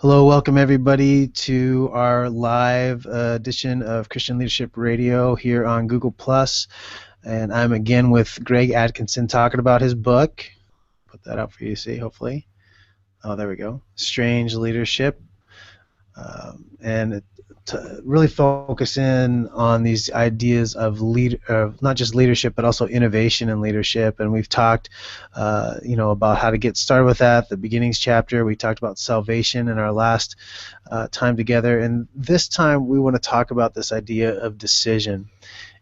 Hello, welcome everybody to our live edition of Christian Leadership Radio here on Google Plus, and I'm again with Greg Atkinson talking about his book. Put that up for you to see, hopefully. Oh, there we go. Strange Leadership, and to really focus in on these ideas of not just leadership, but also innovation in leadership. And we've talked, about how to get started with that. The beginnings chapter, we talked about salvation in our last time together. And this time we want to talk about this idea of decision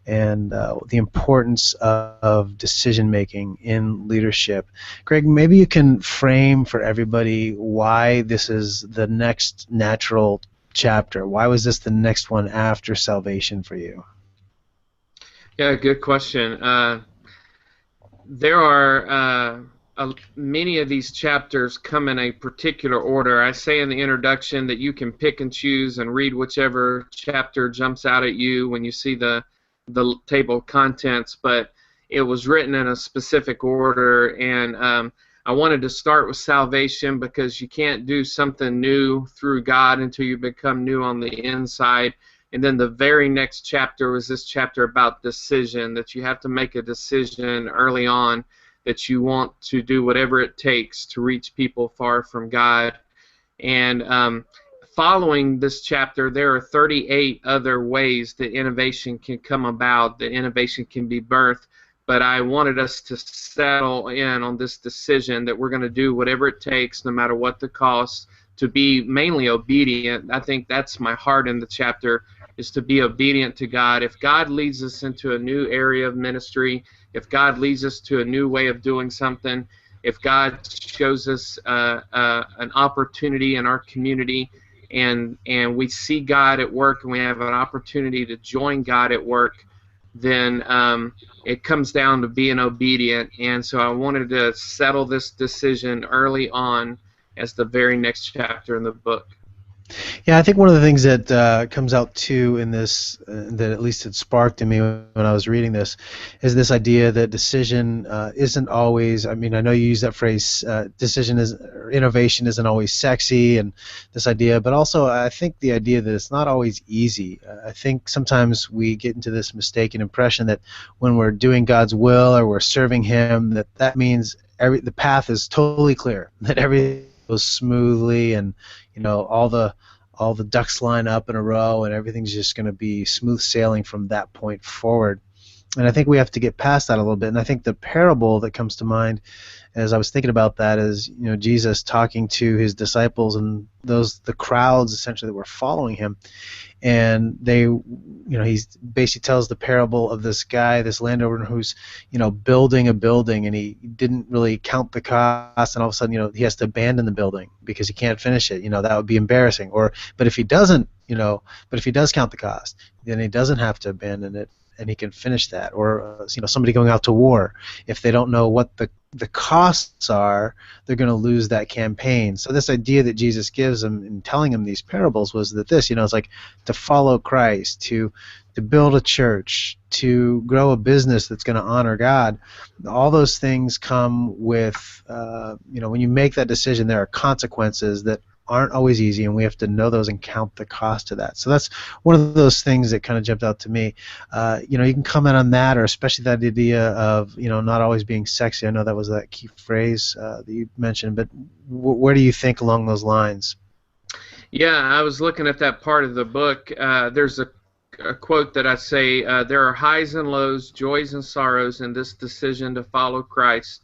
and the importance of decision making in leadership. Greg, maybe you can frame for everybody why this is the next natural chapter. Why was this the next one after salvation for you? Yeah, good question. There are many of these chapters come in a particular order. I say in the introduction that you can pick and choose and read whichever chapter jumps out at you when you see the table of contents, but it was written in a specific order, and I wanted to start with salvation because you can't do something new through God until you become new on the inside. And then the very next chapter was this chapter about decision, that you have to make a decision early on that you want to do whatever it takes to reach people far from God. And following this chapter, there are 38 other ways that innovation can come about, that innovation can be birthed. But I wanted us to settle in on this decision that we're going to do whatever it takes, no matter what the cost, to be mainly obedient. I think that's my heart in the chapter, is to be obedient to God. If God leads us into a new area of ministry, if God leads us to a new way of doing something, if God shows us an opportunity in our community, and we see God at work and we have an opportunity to join God at work, then it comes down to being obedient. And so I wanted to settle this decision early on as the very next chapter in the book. Yeah, I think one of the things that comes out too in this, that at least it sparked in me when I was reading this, is this idea that decision isn't always. I mean, I know you use that phrase, decision is or innovation isn't always sexy, and this idea, but also I think the idea that it's not always easy. I think sometimes we get into this mistaken impression that when we're doing God's will or we're serving Him, that means the path is totally clear, that everything goes smoothly, and all the ducks line up in a row and everything's just going to be smooth sailing from that point forward. And I think we have to get past that a little bit. And I think the parable that comes to mind as I was thinking about that is, Jesus talking to his disciples and the crowds essentially that were following him. And he basically tells the parable of this guy, this landowner who's, building a building, and he didn't really count the cost, and all of a sudden, he has to abandon the building because he can't finish it. That would be embarrassing. But if he doesn't, but if he does count the cost, then he doesn't have to abandon it, and he can finish that. Or somebody going out to war, if they don't know what the costs are, they're going to lose that campaign. So this idea that Jesus gives them in telling them these parables was that it's like to follow Christ, to build a church, to grow a business that's going to honor God. All those things come with, when you make that decision, there are consequences that aren't always easy, and we have to know those and count the cost of that. So that's one of those things that kind of jumped out to me. You can comment on that, or especially that idea of not always being sexy. I know that was that key phrase that you mentioned, but where do you think along those lines? Yeah, I was looking at that part of the book. There's a quote that I say, there are highs and lows, joys and sorrows in this decision to follow Christ.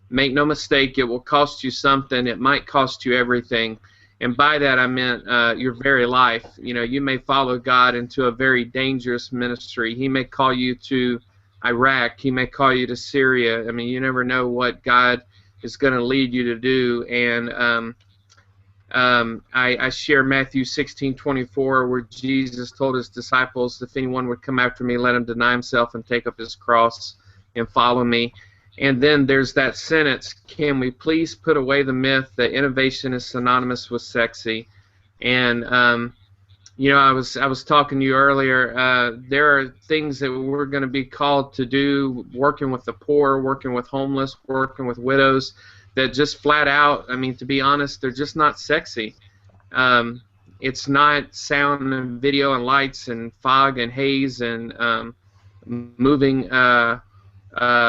Make no mistake, it will cost you something. It might cost you everything. And by that I meant your very life. You may follow God into a very dangerous ministry. He may call you to Iraq. He may call you to Syria. I mean, you never know what God is going to lead you to do. And I share Matthew 16:24, where Jesus told his disciples, if anyone would come after me, let him deny himself and take up his cross and follow me. And then there's that sentence, can we please put away the myth that innovation is synonymous with sexy? And I was talking to you earlier. There are things that we're going to be called to do, working with the poor, working with homeless, working with widows, that just flat out, I mean, to be honest, they're just not sexy. Um, it's not sound and video and lights and fog and haze and moving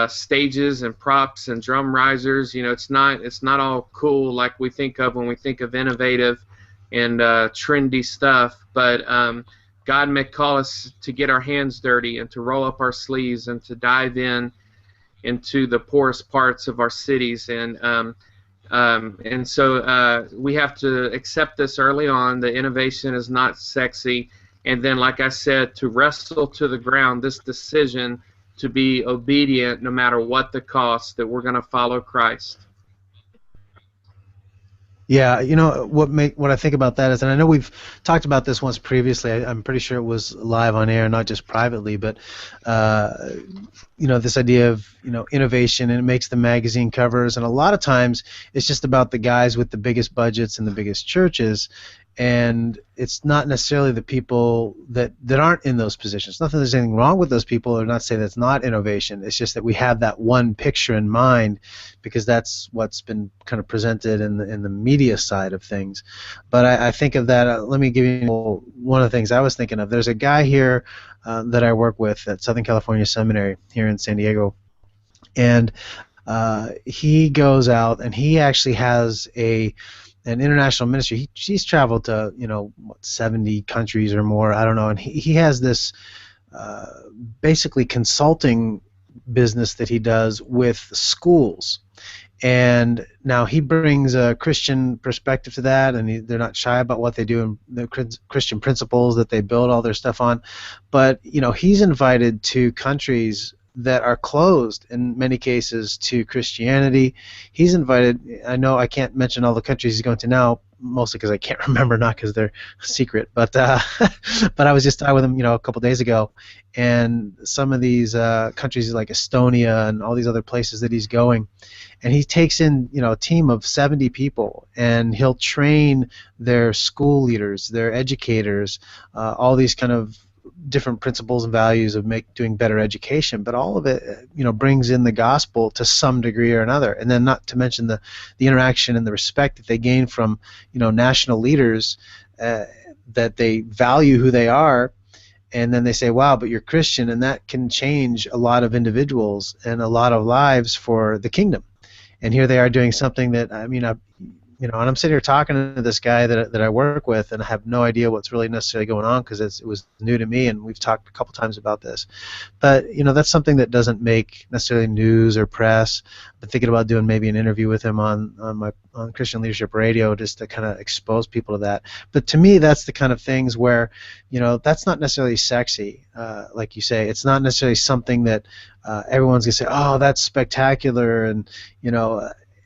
stages and props and drum risers. It's not all cool like we think of when we think of innovative and trendy stuff. But God may call us to get our hands dirty and to roll up our sleeves and to dive into the poorest parts of our cities. And so we have to accept this early on. The innovation is not sexy. And then, like I said, to wrestle to the ground this decision to be obedient no matter what the cost, that we're going to follow Christ. Yeah, what I think about that is, and I know we've talked about this once previously. I'm pretty sure it was live on air, not just privately, but uh, this idea of innovation, and it makes the magazine covers, and a lot of times it's just about the guys with the biggest budgets and the biggest churches, and it's not necessarily the people that aren't in those positions. Not that there's anything wrong with those people, or not say that's not innovation. It's just that we have that one picture in mind because that's what's been kind of presented in the media side of things. But I think of that. Let me give you one of the things I was thinking of. There's a guy here that I work with at Southern California Seminary here in San Diego, and he goes out and he actually has an international ministry. He's traveled to 70 countries or more, I don't know, and he has this basically consulting business that he does with schools. And now he brings a Christian perspective to that, and they're not shy about what they do and the Christian principles that they build all their stuff on. But he's invited to countries that are closed in many cases to Christianity. He's invited. I know I can't mention all the countries he's going to now, mostly because I can't remember, not because they're secret. But but I was just talking with him, a couple days ago, and some of these countries like Estonia and all these other places that he's going. And he takes in, a team of 70 people, and he'll train their school leaders, their educators, all these kind of different principles and values of doing better education. But all of it, brings in the gospel to some degree or another. And then, not to mention the interaction and the respect that they gain from, national leaders, that they value who they are. And then they say, wow, but you're Christian, and that can change a lot of individuals and a lot of lives for the kingdom. And here they are doing something that, and I'm sitting here talking to this guy that I work with, and I have no idea what's really necessarily going on because it was new to me, and we've talked a couple times about this. But that's something that doesn't make necessarily news or press. But thinking about doing maybe an interview with him on Christian Leadership Radio, just to kind of expose people to that. But to me, that's the kind of things where that's not necessarily sexy, like you say. It's not necessarily something that everyone's gonna say, oh, that's spectacular, and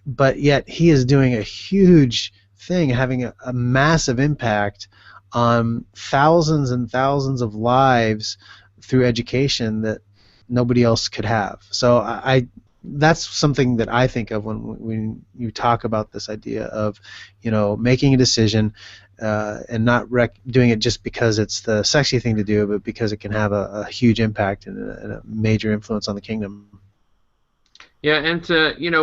but yet he is doing a huge thing, having a massive impact on thousands and thousands of lives through education that nobody else could have. So that's something that I think of when you talk about this idea of making a decision and not doing it just because it's the sexy thing to do, but because it can have a huge impact and a major influence on the kingdom. Yeah, and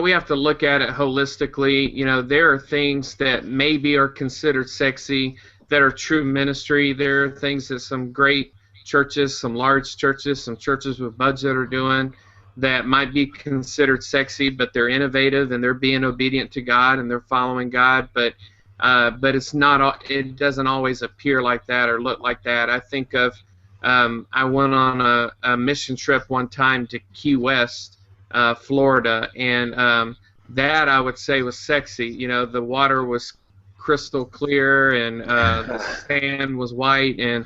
we have to look at it holistically. There are things that maybe are considered sexy that are true ministry. There are things that some great churches, some large churches, some churches with budget are doing that might be considered sexy, but they're innovative and they're being obedient to God and they're following God. But it's not. It doesn't always appear like that or look like that. I think of I went on a mission trip one time to Key West, Florida, and that I would say was sexy. The water was crystal clear, and the sand was white, and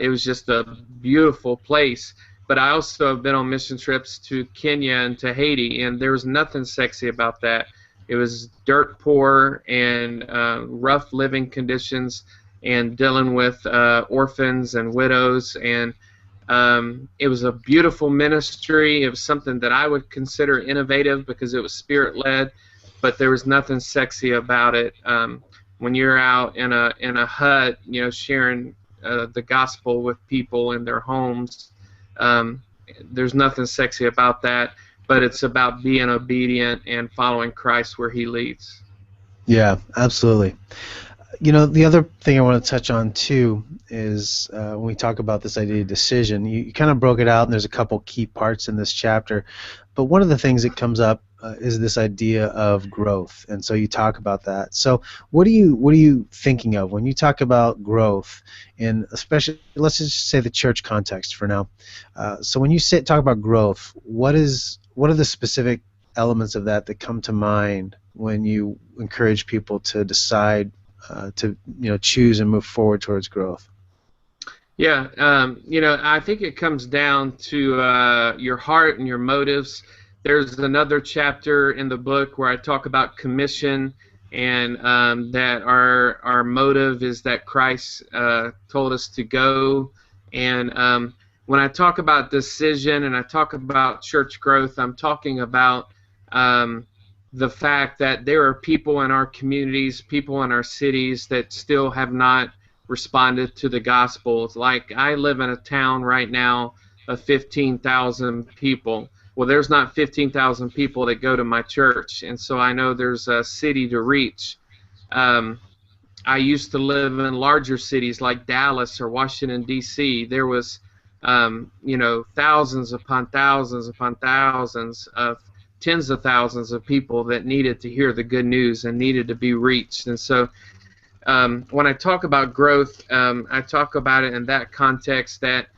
it was just a beautiful place. But I also have been on mission trips to Kenya and to Haiti, and there was nothing sexy about that. It was dirt poor and rough living conditions, and dealing with orphans and widows, and it was a beautiful ministry. It was something that I would consider innovative because it was spirit-led, but there was nothing sexy about it. When you're out in a hut, sharing the gospel with people in their homes, there's nothing sexy about that, but it's about being obedient and following Christ where He leads. Yeah, absolutely. The other thing I want to touch on too is when we talk about this idea of decision, you kind of broke it out, and there's a couple key parts in this chapter. But one of the things that comes up is this idea of growth, and so you talk about that. So what are you thinking of when you talk about growth, and especially let's just say the church context for now. So when you talk about growth, what are the specific elements of that come to mind when you encourage people to decide to choose and move forward towards growth? Yeah, I think it comes down to your heart and your motives. There's another chapter in the book where I talk about commission, and that our motive is that Christ told us to go. And when I talk about decision and I talk about church growth, I'm talking about um, the fact that there are people in our communities, people in our cities that still have not responded to the gospel. It's like I live in a town right now of 15,000 people. Well, there's not 15,000 people that go to my church, and so I know there's a city to reach. Um, I used to live in larger cities like Dallas or Washington, D.C. There was, thousands upon thousands of tens of thousands of people that needed to hear the good news and needed to be reached. And so when I talk about growth, I talk about it in that context that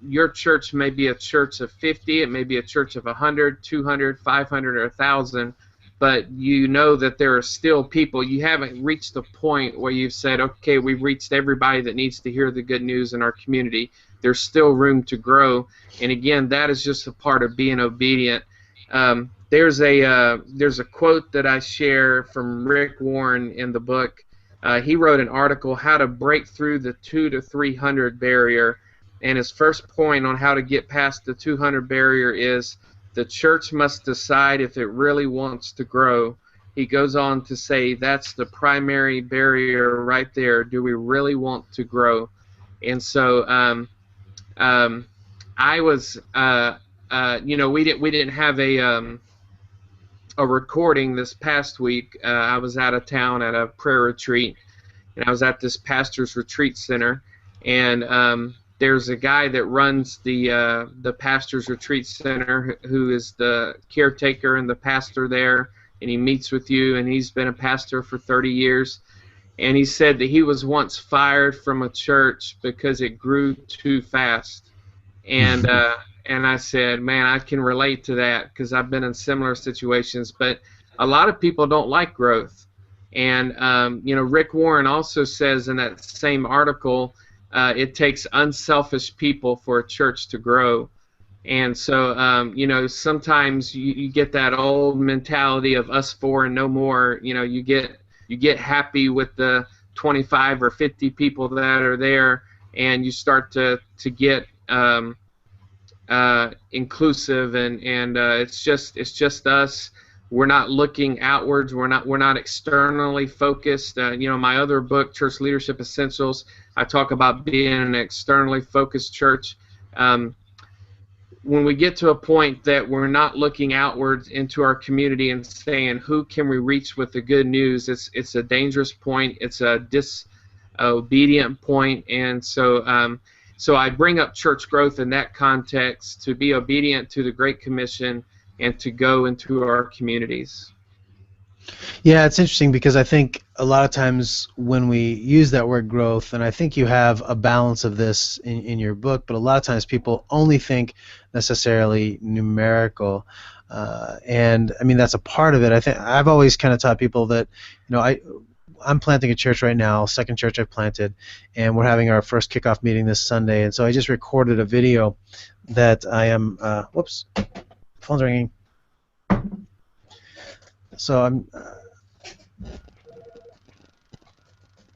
your church may be a church of 50, it may be a church of 100, 200, 500, or 1,000, but you know that there are still people. You haven't reached the point where you've said, okay, we've reached everybody that needs to hear the good news in our community. There's still room to grow. And again, that is just a part of being obedient. There's a quote that I share from Rick Warren in the book. He wrote an article, How to Break Through the 2 to 300 Barrier, and his first point on how to get past the 200 barrier is the church must decide if it really wants to grow. He goes on to say that's the primary barrier right there. Do we really want to grow? And so I was, we didn't have a recording this past week. I was out of town at a prayer retreat, and I was at this pastor's retreat center, and there's a guy that runs the pastor's retreat center who is the caretaker and the pastor there, and he meets with you, and he's been a pastor for 30 years, and he said that he was once fired from a church because it grew too fast. And I said, man, I can relate to that because I've been in similar situations. But a lot of people don't like growth. And Rick Warren also says in that same article, it takes unselfish people for a church to grow. And so sometimes you get that old mentality of us four and no more. You get happy with the 25 or 50 people that are there, and you start to get inclusive, and it's just us. We're not looking outwards. We're not externally focused. My other book, Church Leadership Essentials, I talk about being an externally focused church. When we get to a point that we're not looking outwards into our community and saying, who can we reach with the good news, it's a dangerous point. It's a disobedient point. And so I bring up church growth in that context, to be obedient to the Great Commission and to go into our communities. Yeah, it's interesting because I think a lot of times when we use that word growth, and I think you have a balance of this in your book, but a lot of times people only think necessarily numerical. And I mean, that's a part of it. I think I've always kind of taught people that, I'm planting a church right now, second church I've planted, and we're having our first kickoff meeting this Sunday. And so I just recorded a video that I am, whoops, phone's ringing. So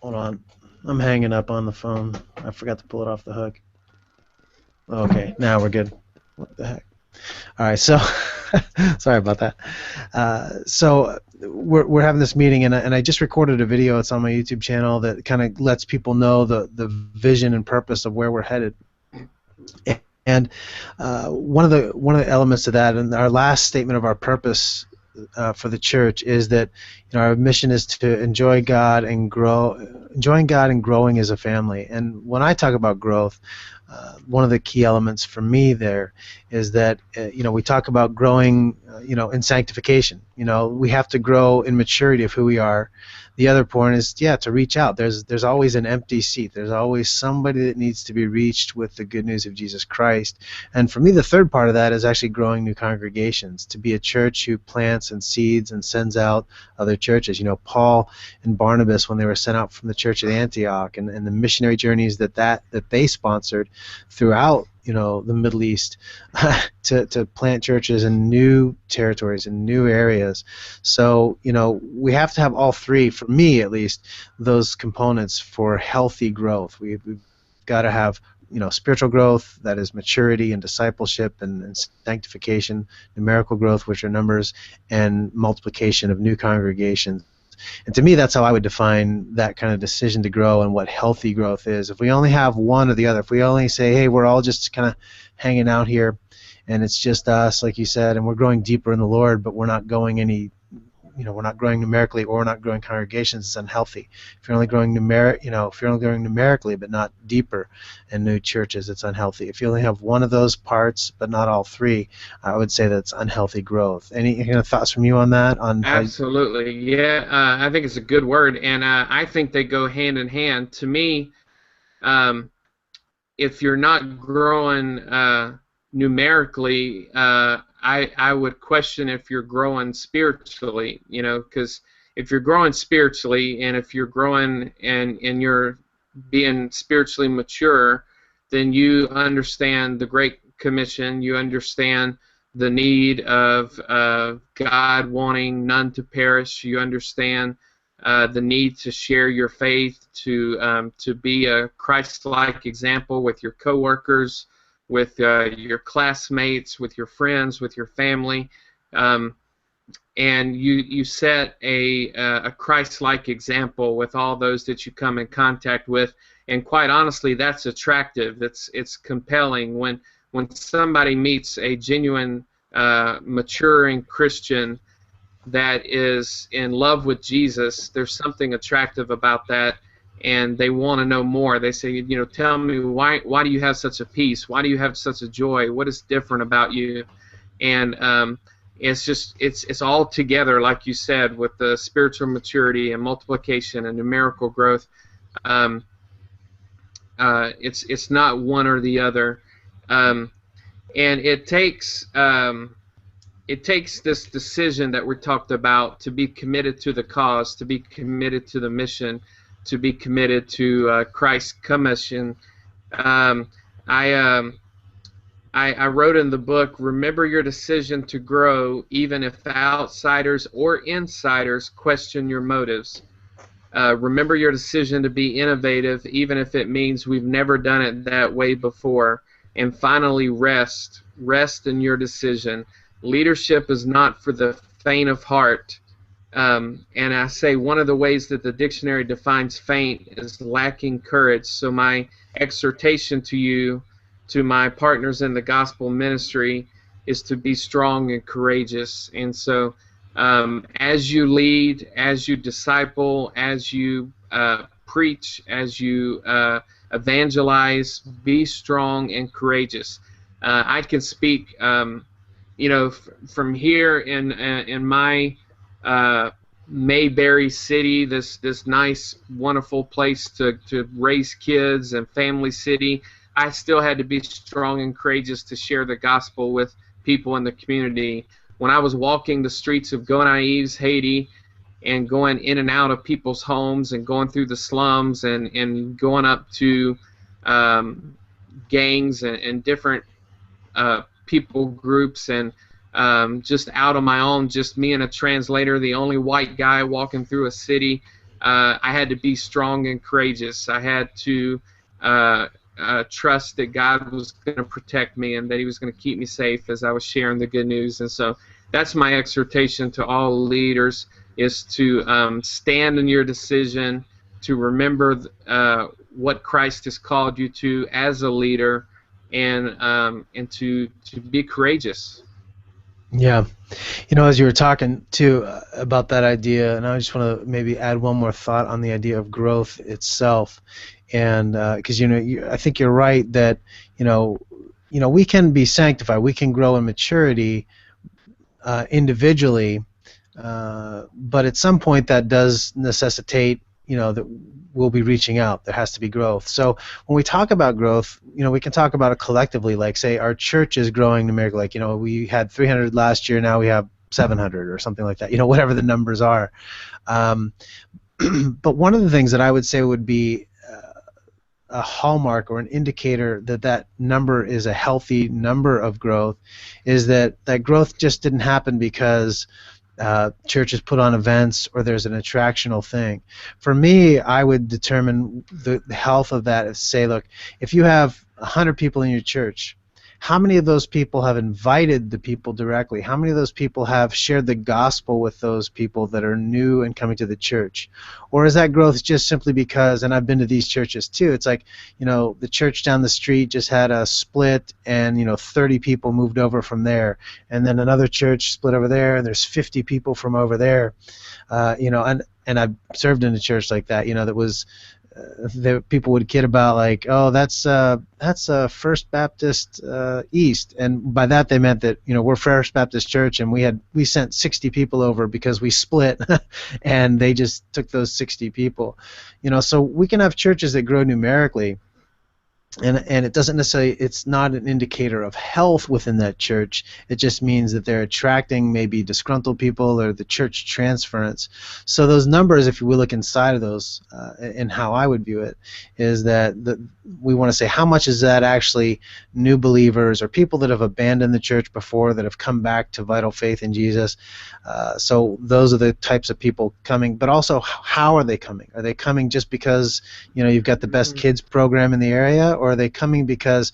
hold on, I'm hanging up on the phone. I forgot to pull it off the hook. Okay, now we're good. What the heck? All right, so sorry about that. So we're having this meeting, and I just recorded a video. It's on my YouTube channel that kind of lets people know the vision and purpose of where we're headed. And one of the elements of that, and our last statement of our purpose for the church, is that Our mission is to enjoy God and grow, enjoying God and growing as a family. And when I talk about growth, one of the key elements for me there is that we talk about growing in sanctification. We have to grow in maturity of who we are. The other point is to reach out. There's always an empty seat. There's always somebody that needs to be reached with the good news of Jesus Christ. And for me, the third part of that is actually growing new congregations, to be a church who plants and seeds and sends out other churches. Paul and Barnabas, when they were sent out from the church at Antioch, and the missionary journeys that they sponsored throughout the Middle East to plant churches in new territories, in new areas. So we have to have all three, for me at least, those components for healthy growth. We've got to have spiritual growth, that is maturity and discipleship and sanctification, numerical growth, which are numbers, and multiplication of new congregations. And to me, that's how I would define that kind of decision to grow and what healthy growth is. If we only have one or the other, if we only say, hey, we're all just kind of hanging out here and it's just us, like you said, and we're growing deeper in the Lord, but we're not going we're not growing numerically or we're not growing congregations, it's unhealthy. If you're only growing numerically but not deeper in new churches, it's unhealthy. If you only have one of those parts but not all three, I would say that's unhealthy growth. Any kind of thoughts from you on that? Absolutely, yeah. I think it's a good word, and I think they go hand in hand. To me, if you're not growing numerically, I would question if you're growing spiritually, because if you're growing spiritually and if you're growing and you're being spiritually mature, then you understand the Great Commission, you understand the need of God wanting none to perish, you understand the need to share your faith, to be a Christ-like example with your coworkers, with your classmates, with your friends, with your family, and you set a Christ-like example with all those that you come in contact with. And quite honestly, that's attractive. It's compelling when somebody meets a genuine, maturing Christian that is in love with Jesus. There's something attractive about that, and they want to know more. They say, tell me why do you have such a peace? Why do you have such a joy? What is different about you? And it's all together, like you said, with the spiritual maturity and multiplication and numerical growth. It's not one or the other, and it takes this decision that we talked about to be committed to the cause, to be committed to the mission, to be committed to Christ's commission. I wrote in the book, remember your decision to grow even if outsiders or insiders question your motives. Remember your decision to be innovative even if it means we've never done it that way before. And finally, rest in your decision. Leadership is not for the faint of heart. And I say one of the ways that the dictionary defines faint is lacking courage. So my exhortation to you, to my partners in the gospel ministry, is to be strong and courageous. And so as you lead, as you disciple, as you preach, as you evangelize, be strong and courageous. I can speak, from here in my Mayberry City, this nice, wonderful place to raise kids and family city. I still had to be strong and courageous to share the gospel with people in the community. When I was walking the streets of Gonaives, Haiti, and going in and out of people's homes and going through the slums and going up to gangs and different people groups and just out on my own, just me and a translator, the only white guy walking through a city, I had to be strong and courageous. I had to trust that God was going to protect me and that He was going to keep me safe as I was sharing the good news. And so that's my exhortation to all leaders, is to stand in your decision, to remember what Christ has called you to as a leader, and to be courageous. Yeah. As you were talking too about that idea, and I just want to maybe add one more thought on the idea of growth itself, and because I think you're right that you know, we can be sanctified, we can grow in maturity individually, but at some point that does necessitate, that we'll be reaching out. There has to be growth. So when we talk about growth, we can talk about it collectively. Like, say, our church is growing numerically. Like, we had 300 last year. Now we have 700 or something like that. Whatever the numbers are. Um, but one of the things that I would say would be a hallmark or an indicator that that number is a healthy number of growth is that growth just didn't happen because churches put on events or there's an attractional thing. For me, I would determine the health of that as, say, look, if you have 100 people in your church, how many of those people have invited the people directly? How many of those people have shared the gospel with those people that are new and coming to the church? Or is that growth just simply because, and I've been to these churches too, it's like, the church down the street just had a split and, 30 people moved over from there. And then another church split over there and there's 50 people from over there. And I've served in a church like that, that was people would kid about, like, oh, that's First Baptist East, and by that they meant that we're First Baptist Church, and we sent 60 people over because we split, and they just took those 60 people. So we can have churches that grow numerically, and it doesn't necessarily, it's not an indicator of health within that church. It just means that they're attracting maybe disgruntled people or the church transference. So those numbers, if we look inside of those, and how I would view it, is that we want to say, how much is that actually new believers or people that have abandoned the church before that have come back to vital faith in Jesus? So those are the types of people coming, but also how are they coming? Are they coming just because you've got the best kids program in the area, or are they coming because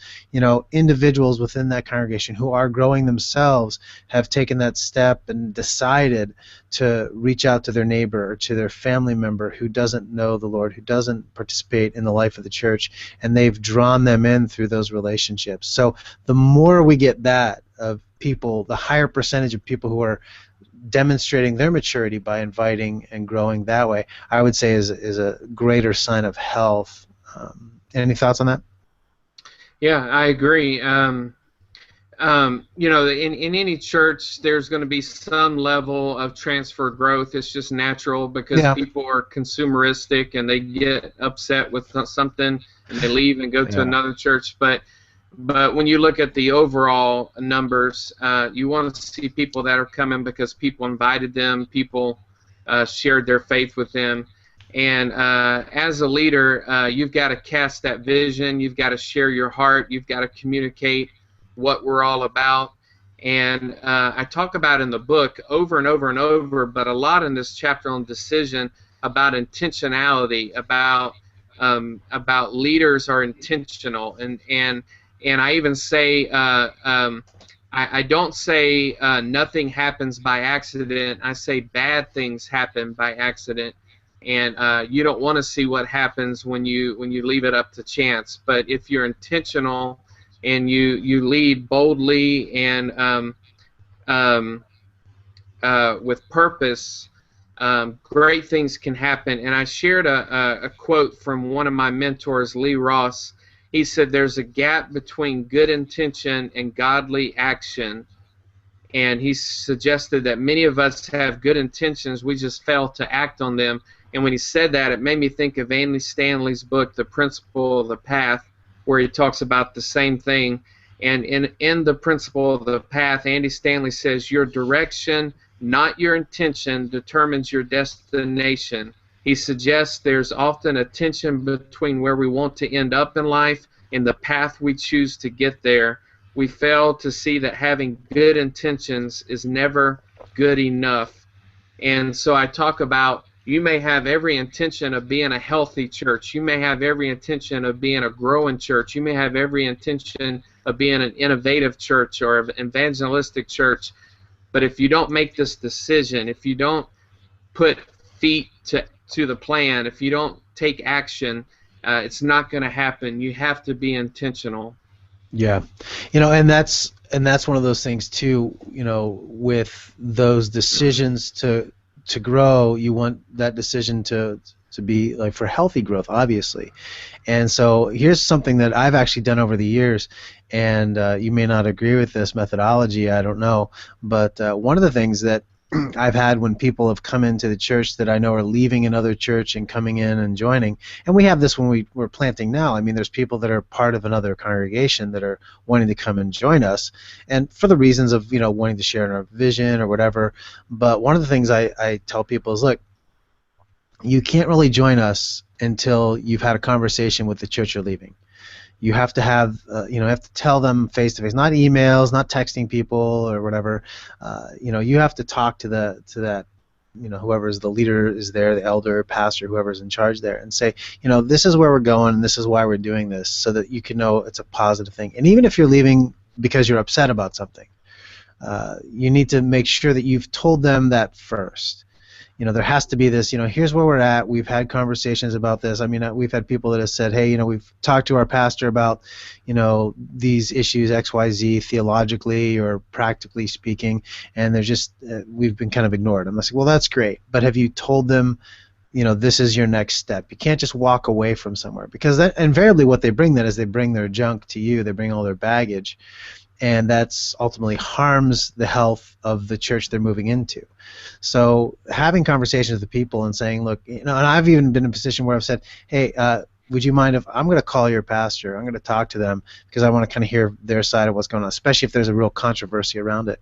individuals within that congregation who are growing themselves have taken that step and decided to reach out to their neighbor or to their family member who doesn't know the Lord, who doesn't participate in the life of the church, and they've drawn them in through those relationships? So the more we get that of people, the higher percentage of people who are demonstrating their maturity by inviting and growing that way, I would say is a greater sign of health. Any thoughts on that? Yeah, I agree. In any church, there's going to be some level of transfer growth. It's just natural because Yeah. people are consumeristic and they get upset with something and they leave and go to Yeah. another church. But when you look at the overall numbers, you want to see people that are coming because people invited them, people shared their faith with them. And as a leader, you've got to cast that vision. You've got to share your heart. You've got to communicate what we're all about. And I talk about in the book over and over and over, but a lot in this chapter on decision, about intentionality, about leaders are intentional, and I even say I don't say nothing happens by accident. I say bad things happen by accident, and you don't want to see what happens when you leave it up to chance. But if you're intentional and you lead boldly and um, with purpose, great things can happen. And I shared a quote from one of my mentors, Lee Ross. He said, "There's a gap between good intention and godly action." And he suggested that many of us have good intentions, we just fail to act on them. And when he said that, it made me think of Andy Stanley's book, The Principle of the Path, where he talks about the same thing. And in The Principle of the Path, Andy Stanley says, your direction, not your intention, determines your destination. He suggests there's often a tension between where we want to end up in life and the path we choose to get there. We fail to see that having good intentions is never good enough. And so I talk about, you may have every intention of being a healthy church. You may have every intention of being a growing church. You may have every intention of being an innovative church or an evangelistic church. But if you don't make this decision, if you don't put feet to the plan, if you don't take action, it's not going to happen. You have to be intentional. Yeah. And that's and that's one of those things too, with those decisions to grow, you want that decision to be like for healthy growth, obviously. And so here's something that I've actually done over the years, and you may not agree with this methodology, I don't know, but one of the things that I've had when people have come into the church that I know are leaving another church and coming in and joining, and we have this when we're planting now. I mean, there's people that are part of another congregation that are wanting to come and join us, and for the reasons of wanting to share in our vision or whatever. But one of the things I tell people is, look, you can't really join us until you've had a conversation with the church you're leaving. You have to have, you have to tell them face to face, not emails, not texting people or whatever. You have to talk to that, whoever's the leader is there, the elder, pastor, whoever's in charge there, and say, this is where we're going, and this is why we're doing this, so that you can know it's a positive thing. And even if you're leaving because you're upset about something, you need to make sure that you've told them that first. There has to be this, here's where we're at. We've had conversations about this. I mean, we've had people that have said, hey, we've talked to our pastor about, these issues, X, Y, Z, theologically or practically speaking, and they're just, we've been kind of ignored. I'm like, well, that's great. But have you told them, this is your next step? You can't just walk away from somewhere, because that invariably what they bring then is they bring their junk to you. They bring all their baggage. And that's ultimately harms the health of the church they're moving into. So having conversations with the people and saying, look, and I've even been in a position where I've said, hey, would you mind if I'm going to call your pastor? I'm going to talk to them because I want to kind of hear their side of what's going on, especially if there's a real controversy around it.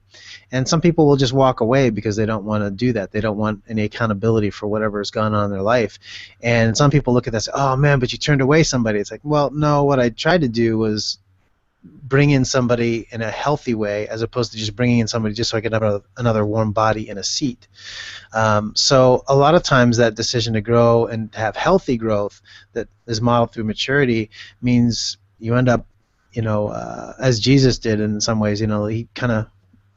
And some people will just walk away because they don't want to do that. They don't want any accountability for whatever has gone on in their life. And some people look at that and say, oh, man, but you turned away somebody. It's like, well, no, what I tried to do was bring in somebody in a healthy way, as opposed to just bringing in somebody just so I could have another warm body in a seat. So a lot of times that decision to grow and have healthy growth that is modeled through maturity means you end up, as Jesus did in some ways. He kind of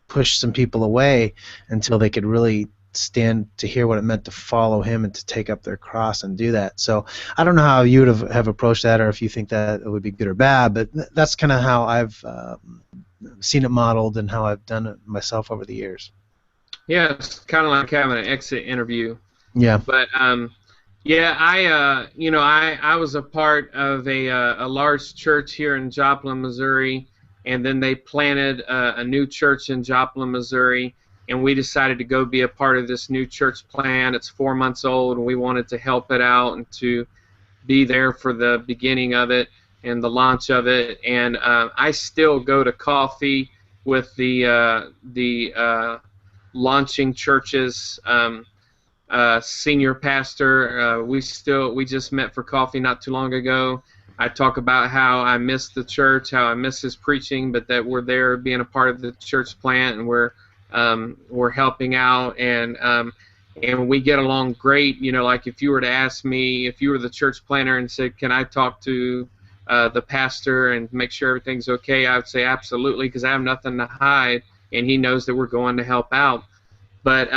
pushed some people away until they could really stand to hear what it meant to follow him and to take up their cross and do that. So I don't know how you would have approached that, or if you think that it would be good or bad, but that's kind of how I've seen it modeled and how I've done it myself over the years. Yeah, it's kind of like having an exit interview. Yeah. But yeah, I was a part of a large church here in Joplin, Missouri, and then they planted a new church in Joplin, Missouri, and we decided to go be a part of this new church plant. It's 4 months old, and we wanted to help it out and to be there for the beginning of it and the launch of it. And I still go to coffee with the launching churches. Senior pastor, we just met for coffee not too long ago. I talk about how I miss the church, how I miss his preaching, but that we're there being a part of the church plant, and we're helping out, and we get along great. Like if you were to ask me, if you were the church planner and said, can I talk to the pastor and make sure everything's okay, I would say absolutely, because I have nothing to hide, and he knows that we're going to help out. But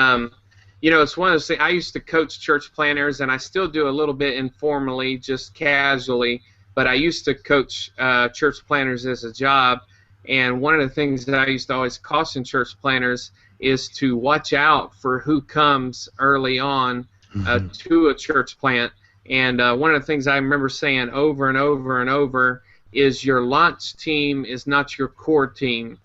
it's one of those things. I used to coach church planners, and I still do a little bit informally, just casually, but I used to coach church planners as a job. And one of the things that I used to always caution church planners is to watch out for who comes early on to a church plant. And one of the things I remember saying over and over and over is your launch team is not your core team.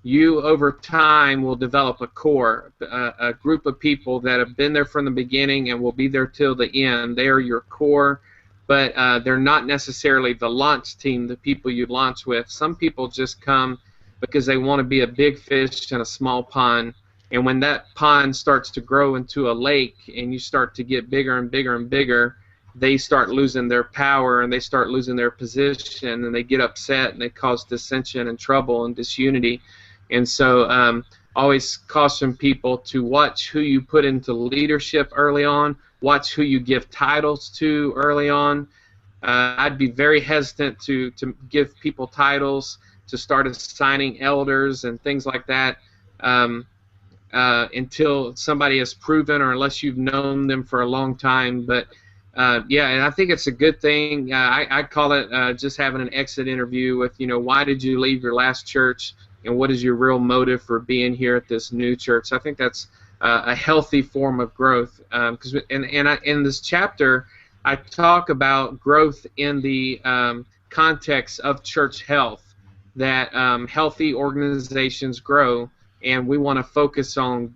You, over time, will develop a core, a group of people that have been there from the beginning and will be there till the end. They are your core, but they're not necessarily the launch team, the people you launch with. Some people just come because they want to be a big fish in a small pond, and when that pond starts to grow into a lake and you start to get bigger and bigger and bigger, they start losing their power and they start losing their position, and they get upset and they cause dissension and trouble and disunity. And so always caution people to watch who you put into leadership early on, watch who you give titles to early on. I'd be very hesitant to give people titles, to start assigning elders and things like that until somebody has proven, or unless you've known them for a long time. But yeah, and I think it's a good thing. I call it just having an exit interview with, why did you leave your last church? and what is your real motive for being here at this new church. I think that's a healthy form of growth. Because in this chapter, I talk about growth in the context of church health, that healthy organizations grow, and we want to focus on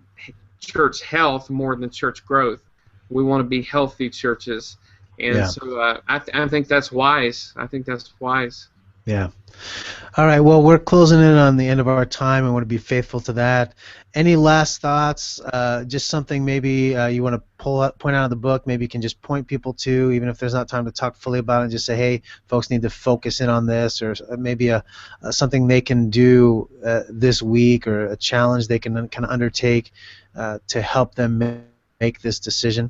church health more than church growth. We want to be healthy churches, and Yeah. so I think that's wise. I think that's wise. Yeah. All right. Well, we're closing in on the end of our time. I want to be faithful to that. Any last thoughts? Just something maybe you want to point out of the book. Maybe you can just point people to, even if there's not time to talk fully about it. And just say, hey, folks need to focus in on this, or maybe something they can do this week, or a challenge they can kind of undertake to help them make this decision.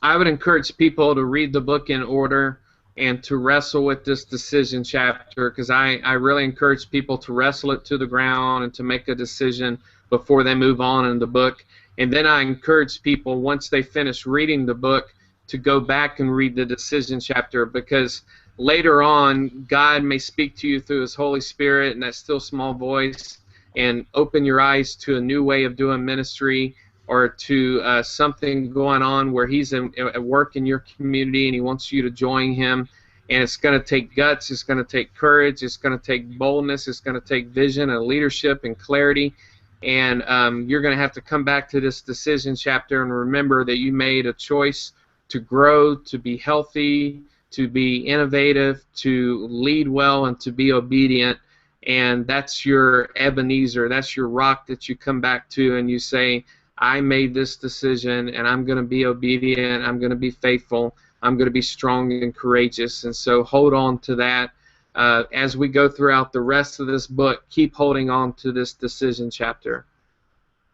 I would encourage people to read the book in order and to wrestle with this decision chapter, because I really encourage people to wrestle it to the ground and to make a decision before they move on in the book. And then I encourage people, once they finish reading the book, to go back and read the decision chapter, because later on God may speak to you through His Holy Spirit and that still small voice and open your eyes to a new way of doing ministry, or to something going on where He's at work in your community and He wants you to join Him. And it's going to take guts, it's going to take courage, it's going to take boldness, it's going to take vision and leadership and clarity. And you're going to have to come back to this decision chapter and remember that you made a choice to grow, to be healthy, to be innovative, to lead well, and to be obedient. And that's your Ebenezer, that's your rock that you come back to and you say, I made this decision, and I'm going to be obedient, I'm going to be faithful, I'm going to be strong and courageous. And so hold on to that. As we go throughout the rest of this book, keep holding on to this decision chapter.